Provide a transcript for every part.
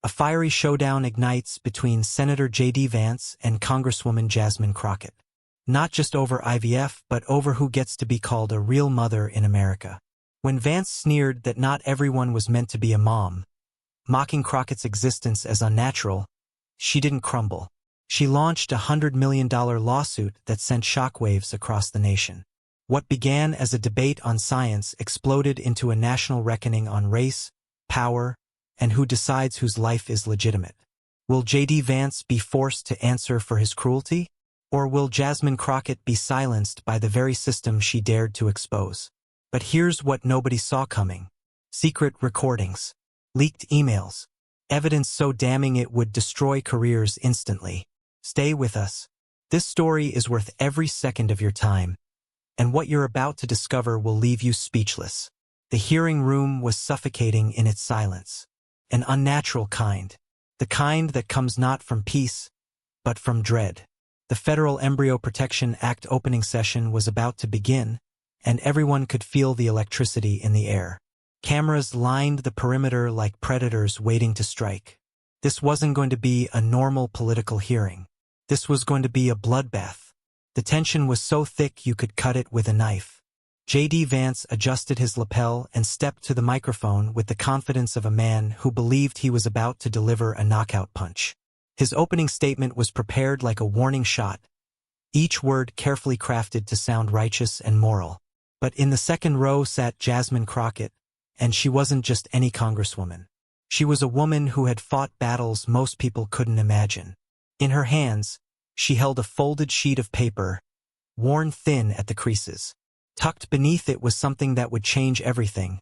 A fiery showdown ignites between Senator J.D. Vance and Congresswoman Jasmine Crockett. Not just over IVF, but over who gets to be called a real mother in America. When Vance sneered that not everyone was meant to be a mom, mocking Crockett's existence as unnatural, she didn't crumble. She launched a $100 million lawsuit that sent shockwaves across the nation. What began as a debate on science exploded into a national reckoning on race, power, and who decides whose life is legitimate. Will J.D. Vance be forced to answer for his cruelty? Or will Jasmine Crockett be silenced by the very system she dared to expose? But here's what nobody saw coming. Secret recordings. Leaked emails. Evidence so damning it would destroy careers instantly. Stay with us. This story is worth every second of your time, and what you're about to discover will leave you speechless. The hearing room was suffocating in its silence. An unnatural kind. The kind that comes not from peace, but from dread. The Federal Embryo Protection Act opening session was about to begin, and everyone could feel the electricity in the air. Cameras lined the perimeter like predators waiting to strike. This wasn't going to be a normal political hearing. This was going to be a bloodbath. The tension was so thick you could cut it with a knife. J.D. Vance adjusted his lapel and stepped to the microphone with the confidence of a man who believed he was about to deliver a knockout punch. His opening statement was prepared like a warning shot, each word carefully crafted to sound righteous and moral. But in the second row sat Jasmine Crockett, and she wasn't just any congresswoman. She was a woman who had fought battles most people couldn't imagine. In her hands, she held a folded sheet of paper, worn thin at the creases. Tucked beneath it was something that would change everything,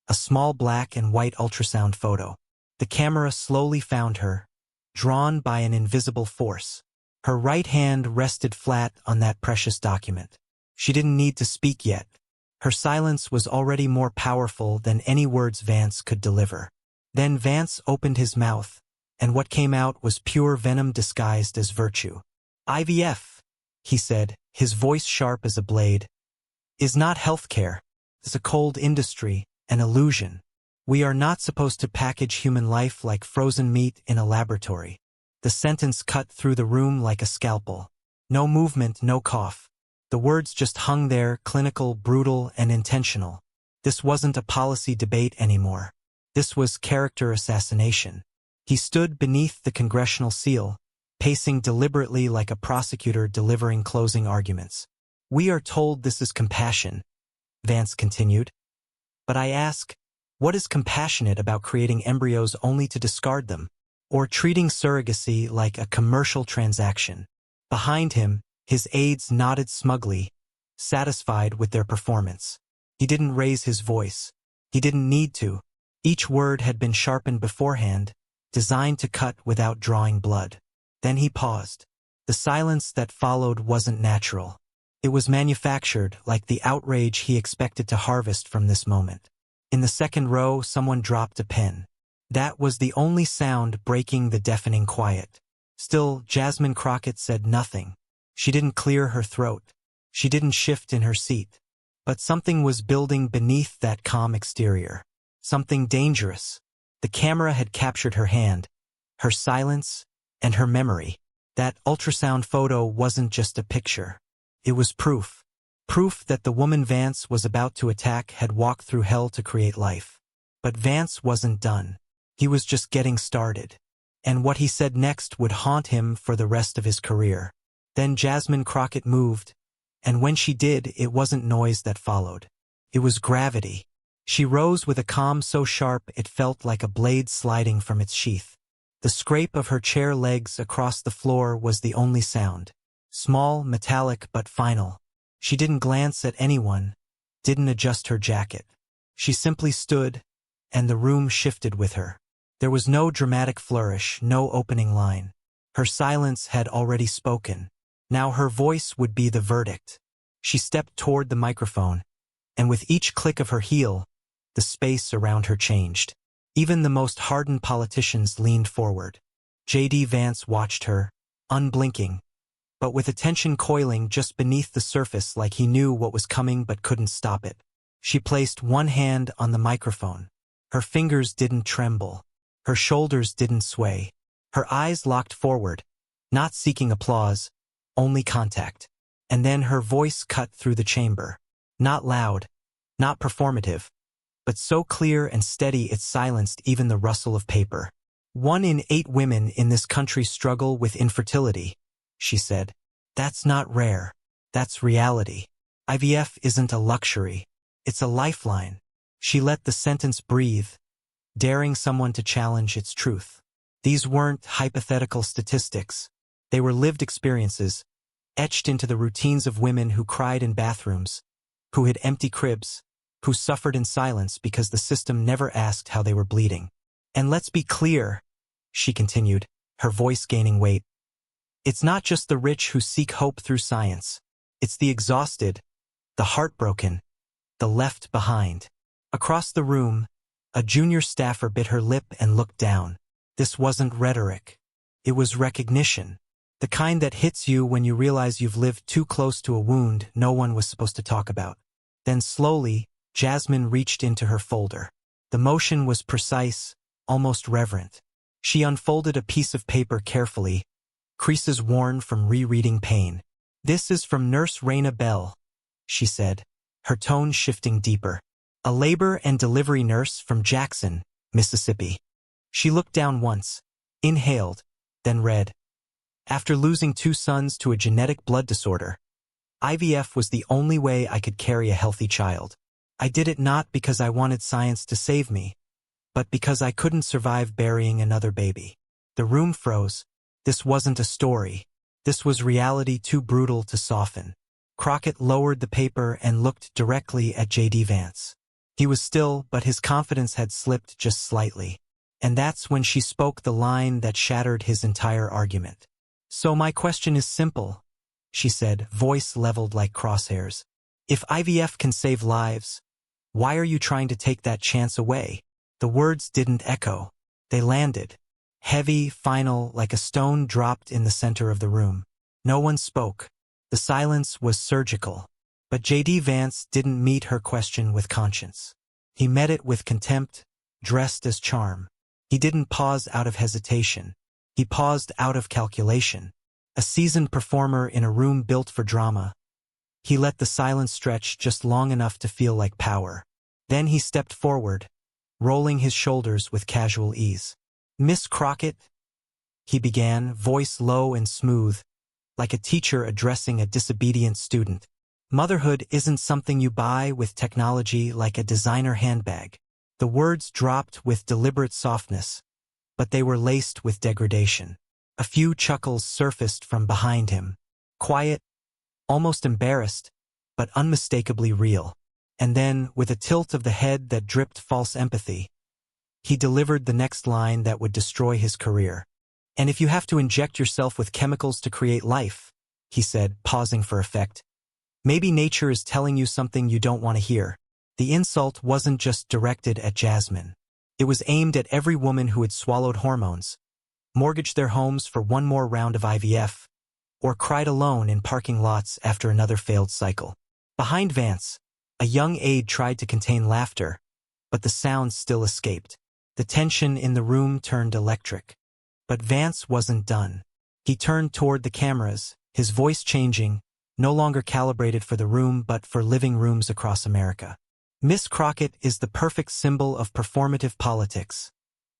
a small black and white ultrasound photo. The camera slowly found her, drawn by an invisible force. Her right hand rested flat on that precious document. She didn't need to speak yet. Her silence was already more powerful than any words Vance could deliver. Then Vance opened his mouth, and what came out was pure venom disguised as virtue. IVF, he said, his voice sharp as a blade, is not healthcare. It's a cold industry, an illusion. We are not supposed to package human life like frozen meat in a laboratory. The sentence cut through the room like a scalpel. No movement, no cough. The words just hung there, clinical, brutal, and intentional. This wasn't a policy debate anymore. This was character assassination. He stood beneath the congressional seal, pacing deliberately like a prosecutor delivering closing arguments. We are told this is compassion, Vance continued. But I ask, what is compassionate about creating embryos only to discard them, or treating surrogacy like a commercial transaction? Behind him, his aides nodded smugly, satisfied with their performance. He didn't raise his voice. He didn't need to. Each word had been sharpened beforehand, designed to cut without drawing blood. Then he paused. The silence that followed wasn't natural. It was manufactured, like the outrage he expected to harvest from this moment. In the second row, someone dropped a pen. That was the only sound breaking the deafening quiet. Still, Jasmine Crockett said nothing. She didn't clear her throat. She didn't shift in her seat. But something was building beneath that calm exterior. Something dangerous. The camera had captured her hand, her silence, and her memory. That ultrasound photo wasn't just a picture. It was proof. Proof that the woman Vance was about to attack had walked through hell to create life. But Vance wasn't done. He was just getting started. And what he said next would haunt him for the rest of his career. Then Jasmine Crockett moved, and when she did, it wasn't noise that followed. It was gravity. She rose with a calm so sharp it felt like a blade sliding from its sheath. The scrape of her chair legs across the floor was the only sound. Small, metallic, but final. She didn't glance at anyone, didn't adjust her jacket. She simply stood, and the room shifted with her. There was no dramatic flourish, no opening line. Her silence had already spoken. Now her voice would be the verdict. She stepped toward the microphone, and with each click of her heel, the space around her changed. Even the most hardened politicians leaned forward. J.D. Vance watched her, unblinking, but with attention coiling just beneath the surface like he knew what was coming but couldn't stop it. She placed one hand on the microphone. Her fingers didn't tremble. Her shoulders didn't sway. Her eyes locked forward, not seeking applause, only contact. And then her voice cut through the chamber. Not loud, not performative, but so clear and steady it silenced even the rustle of paper. 1 in 8 women in this country struggle with infertility, she said. That's not rare. That's reality. IVF isn't a luxury. It's a lifeline. She let the sentence breathe, daring someone to challenge its truth. These weren't hypothetical statistics. They were lived experiences, etched into the routines of women who cried in bathrooms, who hid empty cribs, who suffered in silence because the system never asked how they were bleeding. And let's be clear, she continued, her voice gaining weight. It's not just the rich who seek hope through science. It's the exhausted, the heartbroken, the left behind. Across the room, a junior staffer bit her lip and looked down. This wasn't rhetoric. It was recognition. The kind that hits you when you realize you've lived too close to a wound no one was supposed to talk about. Then slowly, Jasmine reached into her folder. The motion was precise, almost reverent. She unfolded a piece of paper carefully, creases worn from rereading pain. This is from Nurse Raina Bell, she said, her tone shifting deeper. A labor and delivery nurse from Jackson, Mississippi. She looked down once, inhaled, then read. After losing 2 sons to a genetic blood disorder, IVF was the only way I could carry a healthy child. I did it not because I wanted science to save me, but because I couldn't survive burying another baby. The room froze. This wasn't a story. This was reality too brutal to soften. Crockett lowered the paper and looked directly at J.D. Vance. He was still, but his confidence had slipped just slightly. And that's when she spoke the line that shattered his entire argument. So my question is simple, she said, voice leveled like crosshairs. If IVF can save lives, why are you trying to take that chance away? The words didn't echo. They landed. Heavy, final, like a stone dropped in the center of the room. No one spoke. The silence was surgical. But J.D. Vance didn't meet her question with conscience. He met it with contempt, dressed as charm. He didn't pause out of hesitation. He paused out of calculation. A seasoned performer in a room built for drama. He let the silence stretch just long enough to feel like power. Then he stepped forward, rolling his shoulders with casual ease. Miss Crockett, he began, voice low and smooth, like a teacher addressing a disobedient student. Motherhood isn't something you buy with technology like a designer handbag. The words dropped with deliberate softness, but they were laced with degradation. A few chuckles surfaced from behind him. Quiet, almost embarrassed, but unmistakably real. And then, with a tilt of the head that dripped false empathy, he delivered the next line that would destroy his career. And if you have to inject yourself with chemicals to create life, he said, pausing for effect, maybe nature is telling you something you don't want to hear. The insult wasn't just directed at Jasmine. It was aimed at every woman who had swallowed hormones, mortgaged their homes for one more round of IVF, or cried alone in parking lots after another failed cycle. Behind Vance, a young aide tried to contain laughter, but the sound still escaped. The tension in the room turned electric. But Vance wasn't done. He turned toward the cameras, his voice changing, no longer calibrated for the room but for living rooms across America. Miss Crockett is the perfect symbol of performative politics,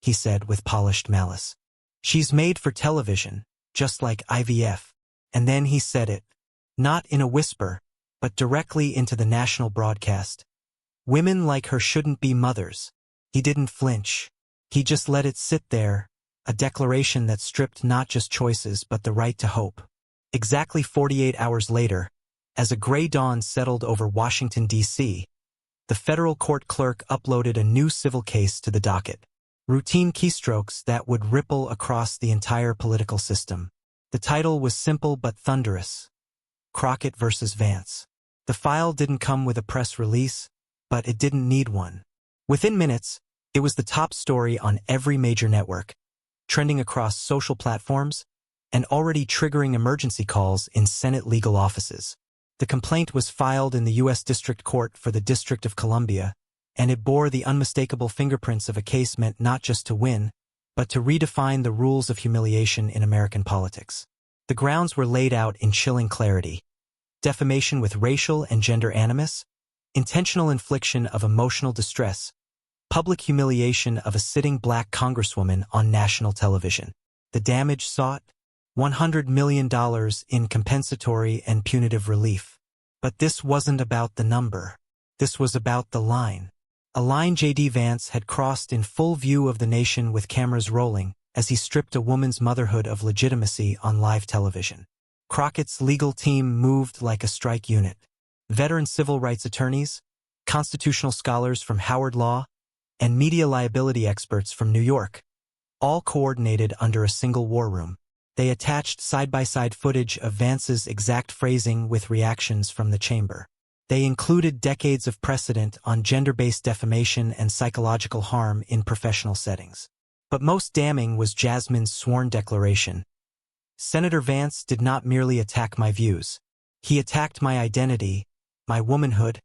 he said with polished malice. She's made for television, just like IVF. And then he said it, not in a whisper, but directly into the national broadcast. Women like her shouldn't be mothers. He didn't flinch. He just let it sit there, a declaration that stripped not just choices but the right to hope. Exactly 48 hours later, as a gray dawn settled over Washington, D.C., the federal court clerk uploaded a new civil case to the docket. Routine keystrokes that would ripple across the entire political system. The title was simple but thunderous. Crockett versus Vance. The file didn't come with a press release, but it didn't need one. Within minutes, it was the top story on every major network, trending across social platforms, and already triggering emergency calls in Senate legal offices. The complaint was filed in the U.S. District Court for the District of Columbia, and it bore the unmistakable fingerprints of a case meant not just to win, but to redefine the rules of humiliation in American politics. The grounds were laid out in chilling clarity: defamation with racial and gender animus, intentional infliction of emotional distress, public humiliation of a sitting black congresswoman on national television. The damage sought? $100 million in compensatory and punitive relief. But this wasn't about the number. This was about the line. A line J.D. Vance had crossed in full view of the nation with cameras rolling as he stripped a woman's motherhood of legitimacy on live television. Crockett's legal team moved like a strike unit. Veteran civil rights attorneys, constitutional scholars from Howard Law, and media liability experts from New York, all coordinated under a single war room. They attached side-by-side footage of Vance's exact phrasing with reactions from the chamber. They included decades of precedent on gender-based defamation and psychological harm in professional settings. But most damning was Jasmine's sworn declaration. Senator Vance did not merely attack my views. He attacked my identity, my womanhood,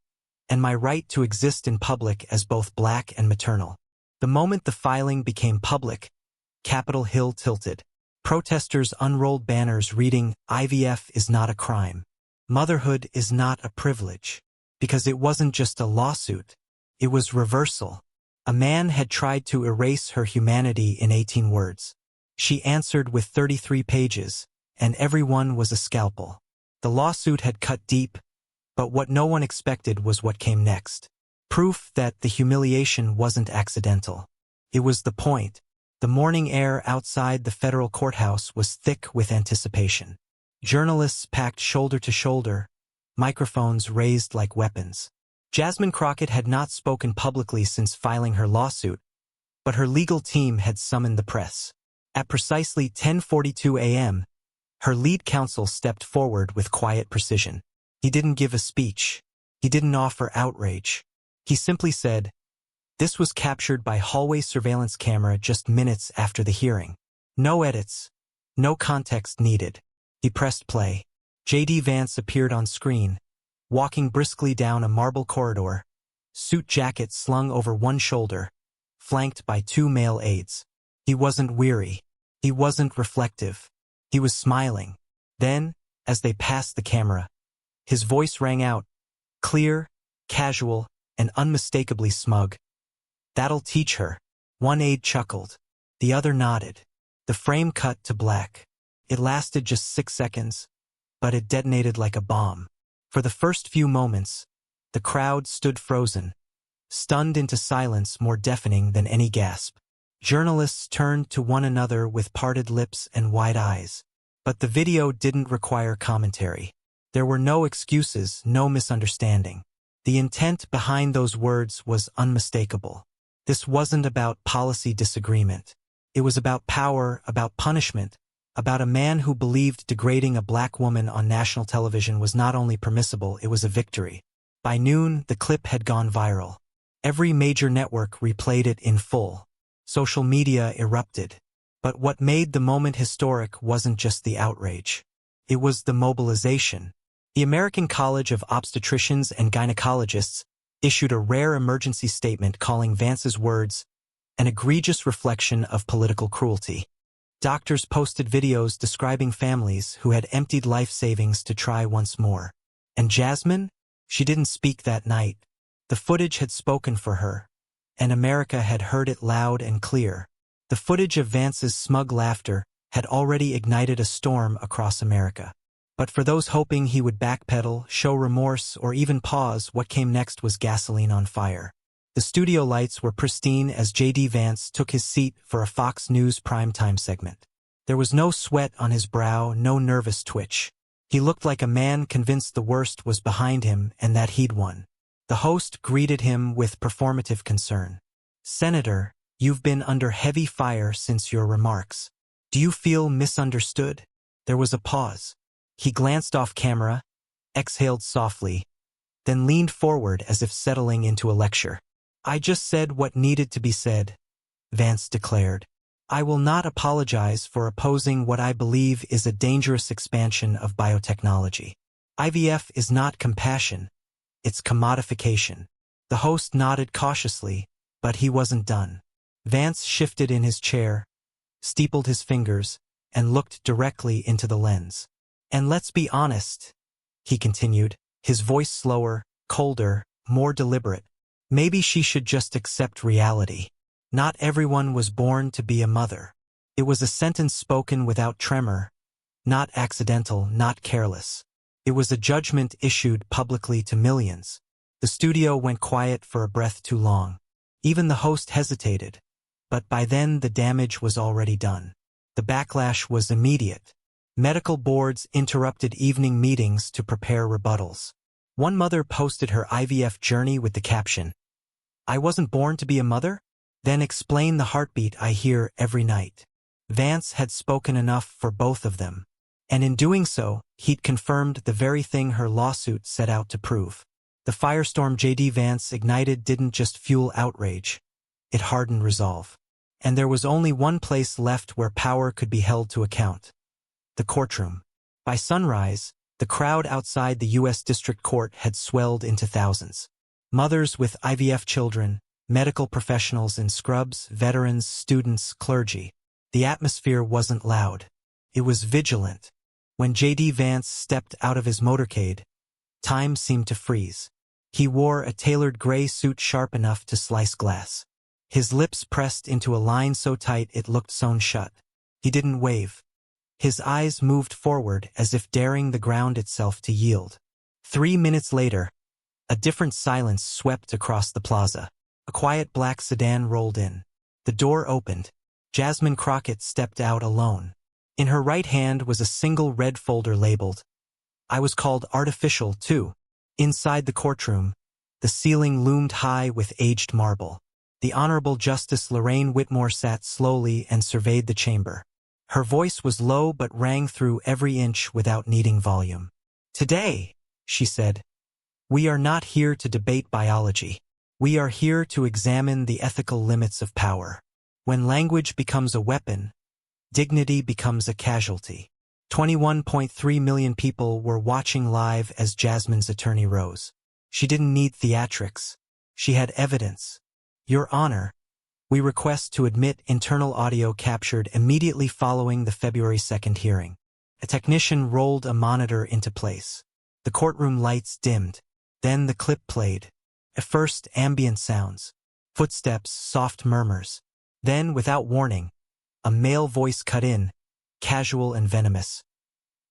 and my right to exist in public as both black and maternal. The moment the filing became public, Capitol Hill tilted. Protesters unrolled banners reading, "IVF is not a crime. Motherhood is not a privilege." Because it wasn't just a lawsuit. It was reversal. A man had tried to erase her humanity in 18 words. She answered with 33 pages, and every one was a scalpel. The lawsuit had cut deep, but what no one expected was what came next. Proof that the humiliation wasn't accidental. It was the point. The morning air outside the federal courthouse was thick with anticipation. Journalists packed shoulder to shoulder, microphones raised like weapons. Jasmine Crockett had not spoken publicly since filing her lawsuit, but her legal team had summoned the press. At precisely 10:42 a.m., her lead counsel stepped forward with quiet precision. He didn't give a speech. He didn't offer outrage. He simply said, "This was captured by hallway surveillance camera just minutes after the hearing. No edits. No context needed." He pressed play. J.D. Vance appeared on screen, walking briskly down a marble corridor, suit jacket slung over one shoulder, flanked by two male aides. He wasn't weary. He wasn't reflective. He was smiling. Then, as they passed the camera, his voice rang out, clear, casual, and unmistakably smug. "That'll teach her." One aide chuckled. The other nodded. The frame cut to black. It lasted just 6 seconds, but it detonated like a bomb. For the first few moments, the crowd stood frozen, stunned into silence more deafening than any gasp. Journalists turned to one another with parted lips and wide eyes. But the video didn't require commentary. There were no excuses, no misunderstanding. The intent behind those words was unmistakable. This wasn't about policy disagreement. It was about power, about punishment, about a man who believed degrading a black woman on national television was not only permissible, it was a victory. By noon, the clip had gone viral. Every major network replayed it in full. Social media erupted. But what made the moment historic wasn't just the outrage. It was the mobilization. The American College of Obstetricians and Gynecologists issued a rare emergency statement calling Vance's words an egregious reflection of political cruelty. Doctors posted videos describing families who had emptied life savings to try once more. And Jasmine? She didn't speak that night. The footage had spoken for her, and America had heard it loud and clear. The footage of Vance's smug laughter had already ignited a storm across America. But for those hoping he would backpedal, show remorse, or even pause, what came next was gasoline on fire. The studio lights were pristine as J.D. Vance took his seat for a Fox News primetime segment. There was no sweat on his brow, no nervous twitch. He looked like a man convinced the worst was behind him and that he'd won. The host greeted him with performative concern. "Senator, you've been under heavy fire since your remarks. Do you feel misunderstood?" There was a pause. He glanced off camera, exhaled softly, then leaned forward as if settling into a lecture. "I just said what needed to be said," Vance declared. "I will not apologize for opposing what I believe is a dangerous expansion of biotechnology. IVF is not compassion, it's commodification." The host nodded cautiously, but he wasn't done. Vance shifted in his chair, steepled his fingers, and looked directly into the lens. "And let's be honest," he continued, his voice slower, colder, more deliberate. "Maybe she should just accept reality. Not everyone was born to be a mother." It was a sentence spoken without tremor, not accidental, not careless. It was a judgment issued publicly to millions. The studio went quiet for a breath too long. Even the host hesitated. But by then the damage was already done. The backlash was immediate. Medical boards interrupted evening meetings to prepare rebuttals. One mother posted her IVF journey with the caption, "I wasn't born to be a mother? Then explain the heartbeat I hear every night." Vance had spoken enough for both of them. And in doing so, he'd confirmed the very thing her lawsuit set out to prove. The firestorm J.D. Vance ignited didn't just fuel outrage. It hardened resolve. And there was only one place left where power could be held to account: the courtroom. By sunrise, the crowd outside the U.S. District Court had swelled into thousands. Mothers with IVF children, medical professionals in scrubs, veterans, students, clergy. The atmosphere wasn't loud. It was vigilant. When J.D. Vance stepped out of his motorcade, time seemed to freeze. He wore a tailored gray suit sharp enough to slice glass. His lips pressed into a line so tight it looked sewn shut. He didn't wave. His eyes moved forward as if daring the ground itself to yield. 3 minutes later, a different silence swept across the plaza. A quiet black sedan rolled in. The door opened. Jasmine Crockett stepped out alone. In her right hand was a single red folder labeled, "I was called artificial, too." Inside the courtroom, the ceiling loomed high with aged marble. The Honorable Justice Lorraine Whitmore sat slowly and surveyed the chamber. Her voice was low but rang through every inch without needing volume. "Today," she said, "we are not here to debate biology. We are here to examine the ethical limits of power. When language becomes a weapon, dignity becomes a casualty." 21.3 million people were watching live as Jasmine's attorney rose. She didn't need theatrics. She had evidence. "Your Honor, we request to admit internal audio captured immediately following the February 2nd hearing." A technician rolled a monitor into place. The courtroom lights dimmed. Then the clip played. At first, ambient sounds. Footsteps, soft murmurs. Then, without warning, a male voice cut in, casual and venomous.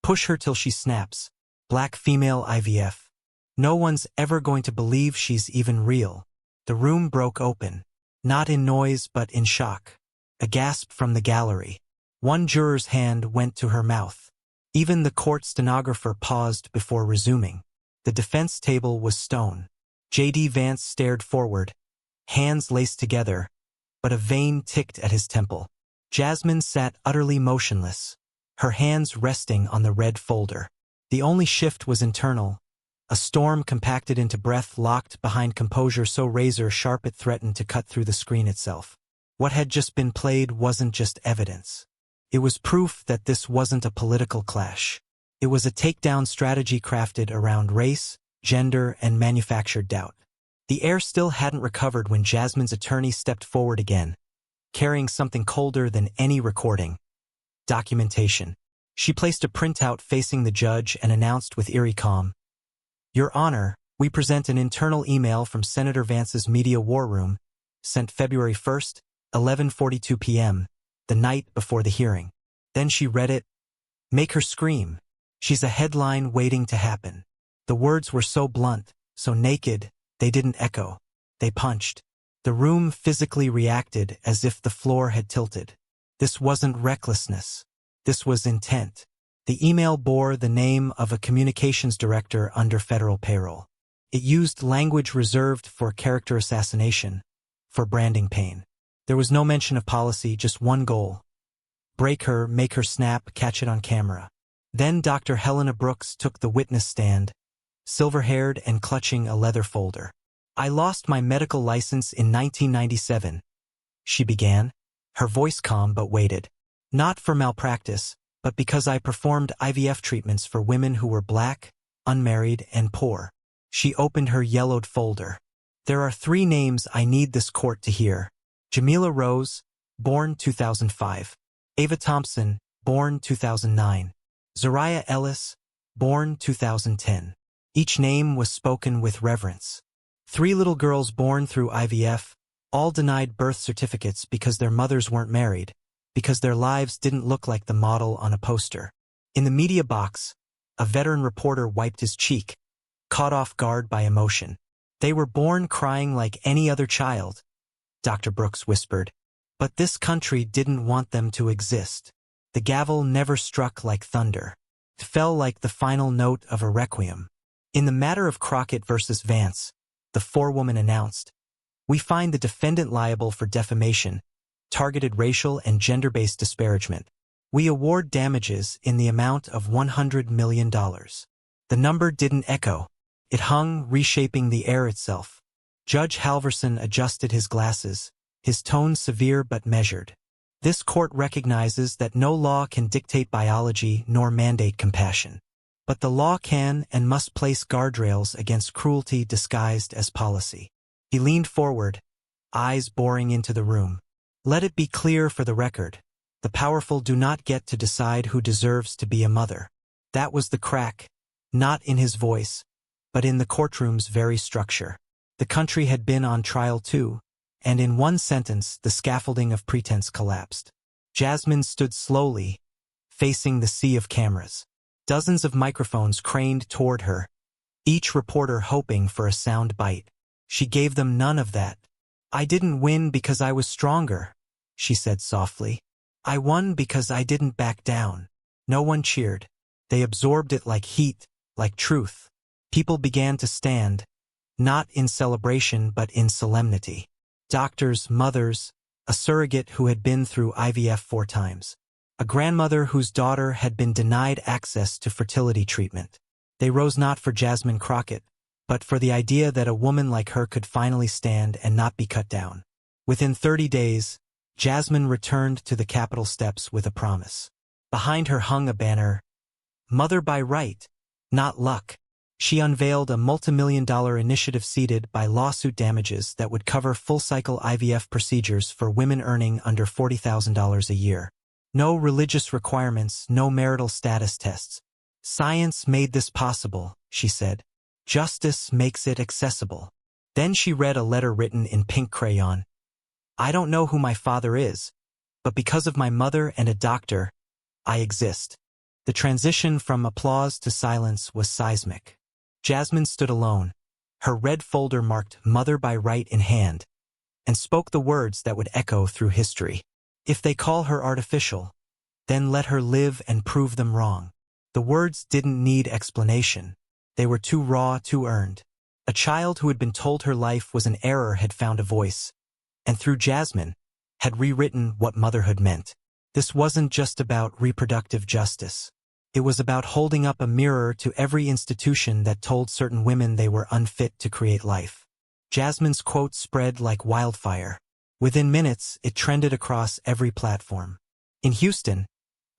"Push her till she snaps. Black female IVF. No one's ever going to believe she's even real." The room broke open. Not in noise but in shock. A gasp from the gallery. One juror's hand went to her mouth. Even the court stenographer paused before resuming. The defense table was stone. J.D. Vance stared forward, hands laced together, but a vein ticked at his temple. Jasmine sat utterly motionless, her hands resting on the red folder. The only shift was internal, a storm compacted into breath locked behind composure so razor-sharp it threatened to cut through the screen itself. What had just been played wasn't just evidence. It was proof that this wasn't a political clash. It was a takedown strategy crafted around race, gender, and manufactured doubt. The air still hadn't recovered when Jasmine's attorney stepped forward again, carrying something colder than any recording: documentation. She placed a printout facing the judge and announced with eerie calm, "Your Honor, we present an internal email from Senator Vance's media war room, sent February 1st, 11:42 p.m., the night before the hearing." Then she read it. "Make her scream. She's a headline waiting to happen." The words were so blunt, so naked, they didn't echo. They punched. The room physically reacted as if the floor had tilted. This wasn't recklessness. This was intent. The email bore the name of a communications director under federal payroll. It used language reserved for character assassination, for branding pain. There was no mention of policy, just one goal: break her, make her snap, catch it on camera. Then Dr. Helena Brooks took the witness stand, silver-haired and clutching a leather folder. "I lost my medical license in 1997, she began, her voice calm but weighted. "Not for malpractice, but because I performed IVF treatments for women who were black, unmarried, and poor." She opened her yellowed folder. "There are 3 names I need this court to hear. Jamila Rose, born 2005. Ava Thompson, born 2009. Zariah Ellis, born 2010. Each name was spoken with reverence. 3 little girls born through IVF, all denied birth certificates because their mothers weren't married, because their lives didn't look like the model on a poster. In the media box, a veteran reporter wiped his cheek, caught off guard by emotion. They were born crying like any other child, Dr. Brooks whispered. But this country didn't want them to exist. The gavel never struck like thunder. It fell like the final note of a requiem. In the matter of Crockett versus Vance, the forewoman announced, "We find the defendant liable for defamation, targeted racial and gender-based disparagement. We award damages in the amount of $100 million. The number didn't echo. It hung, reshaping the air itself. Judge Halverson adjusted his glasses, his tone severe but measured. This court recognizes that no law can dictate biology nor mandate compassion. But the law can and must place guardrails against cruelty disguised as policy." He leaned forward, eyes boring into the room. "Let it be clear for the record. The powerful do not get to decide who deserves to be a mother." That was the crack, not in his voice, but in the courtroom's very structure. The country had been on trial too, and in one sentence the scaffolding of pretense collapsed. Jasmine stood slowly, facing the sea of cameras. Dozens of microphones craned toward her, each reporter hoping for a sound bite. She gave them none of that. "I didn't win because I was stronger," she said softly. "I won because I didn't back down." No one cheered. They absorbed it like heat, like truth. People began to stand, not in celebration but in solemnity. Doctors, mothers, a surrogate who had been through IVF 4 times. A grandmother whose daughter had been denied access to fertility treatment. They rose not for Jasmine Crockett, but for the idea that a woman like her could finally stand and not be cut down. Within 30 days, Jasmine returned to the Capitol steps with a promise. Behind her hung a banner, "Mother by right, not luck." She unveiled a multimillion-dollar initiative seeded by lawsuit damages that would cover full-cycle IVF procedures for women earning under $40,000 a year. No religious requirements, no marital status tests. "Science made this possible," she said. "Justice makes it accessible." Then she read a letter written in pink crayon. "I don't know who my father is, but because of my mother and a doctor, I exist." The transition from applause to silence was seismic. Jasmine stood alone, her red folder marked "Mother by Right" in hand, and spoke the words that would echo through history. If they call her artificial, then let her live and prove them wrong. The words didn't need explanation. They were too raw, too earned. A child who had been told her life was an error had found a voice, and through Jasmine, had rewritten what motherhood meant. This wasn't just about reproductive justice. It was about holding up a mirror to every institution that told certain women they were unfit to create life. Jasmine's quote spread like wildfire. Within minutes, it trended across every platform. In Houston,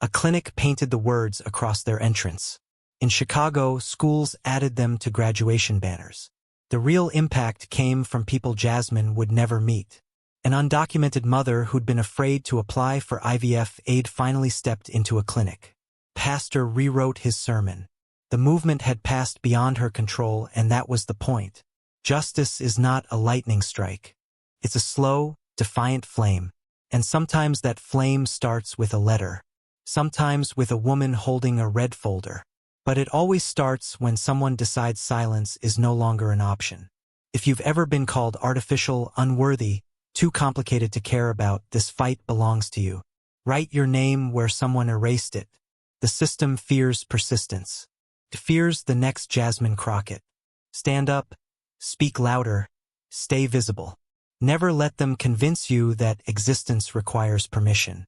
a clinic painted the words across their entrance. In Chicago, schools added them to graduation banners. The real impact came from people Jasmine would never meet. An undocumented mother who'd been afraid to apply for IVF aid finally stepped into a clinic. Pastor rewrote his sermon. The movement had passed beyond her control, and that was the point. Justice is not a lightning strike. It's a slow, defiant flame, and sometimes that flame starts with a letter, sometimes with a woman holding a red folder. But it always starts when someone decides silence is no longer an option. If you've ever been called artificial, unworthy, too complicated to care about, this fight belongs to you. Write your name where someone erased it. The system fears persistence. It fears the next Jasmine Crockett. Stand up, speak louder, stay visible. Never let them convince you that existence requires permission.